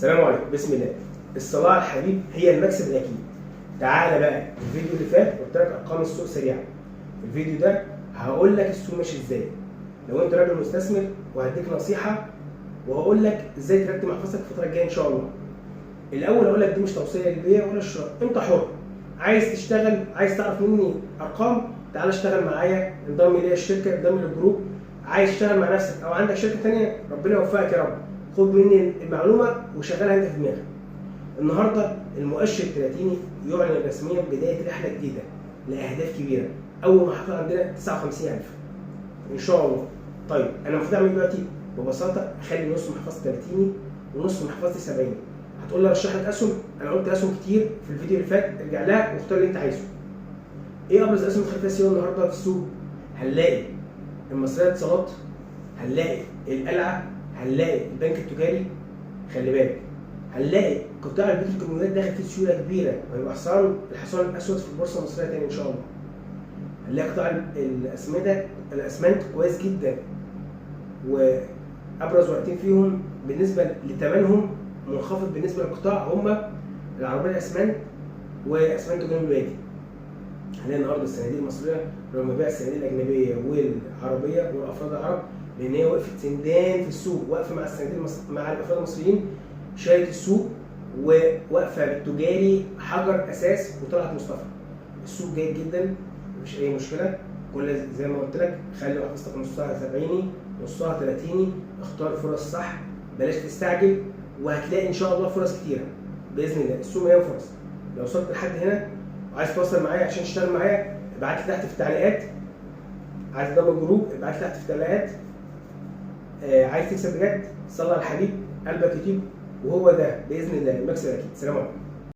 السلام عليكم. بسم الله. الصلاة على الحبيب هي المكسب الأكيد. تعالى بقى الفيديو اللي فات قلت لك أرقام السوق سريعة. في الفيديو ده هقول لك السوق ماشي إزاي. لو أنت راجل مستثمر وهديك نصيحة وهقول لك إزاي ترتب محفظتك الفترة الجاية إن شاء الله. الأول هقول لك دي مش توصية للبيع ولا الشراء، أنت حر. عايز تشتغل، عايز تعرف مني أرقام، تعالى اشتغل معايا، انضم ليا الشركة، انضم للجروب. عايز تشتغل مع نفسك أو عندك شركة تانية، ربنا يوفقك يا رب. خد مني المعلومه وشغلها انت في دماغك. النهارده المؤشر الثلاثيني يعلن رسميا بدايه رحله جديده لاهداف كبيره. اول محطه عندنا 59,000 ان شاء الله. طيب انا المفروض اعمل دلوقتي ببساطه اخلي نص محفظتي 30 ونص محفظتي 70. هتقول لي ارشح لك اسهم؟ انا قلت اسهم كتير في الفيديو اللي فات، ارجع لها واختار اللي انت عايزه. ايه ابرز اسهم دخلت فيها سيوله النهارده في السوق؟ هنلاقي المصريه للاتصالات، هنلاقي القلعه، هنلاقي البنك التجاري. خلي بالك، هنلاقي قطاع البتروكيماويات داخل فيه سيوله كبيره وهيبقى الحصان الاسود في البورصه المصريه تاني ان شاء الله. هنلاقي قطاع الاسمنت كويس جدا، وابرز ورقتين فيهم بالنسبه لثمنهم منخفض بالنسبه للقطاع هما العربيه الاسمنت واسمنت جنوب الوادي. هنلاقي النهارده الصناديق المصريه لما بيع الصناديق الاجنبيه والعربيه والافراد العرب، لان هي وقفت سندان في السوق، واقفه مع الصناديق مع الافراد المصريين، شالت السوق وواقفه بالتجاري حجر اساس وطلعت مصطفى. السوق جيد جدا، مفيش اي مشكله. كل زي ما قلت لك، خلي محفظتك نصها 70 نصها 30، اختار فرص صح، بلاش تستعجل، وهتلاقي ان شاء الله فرص كتيره باذن الله. السوق مليان فرص. لو وصلت لحد هنا وعايز تتواصل معايا عشان تشتغل معايا، ابعت لي تحت في التعليقات. عايز تضم الجروب، ابعت لي تحت في التعليقات. عايز تكسب بجد، صلي على الحبيب، قلبك يطيب، وهو ده باذن الله المكسب الاكيد. سلام عليكم.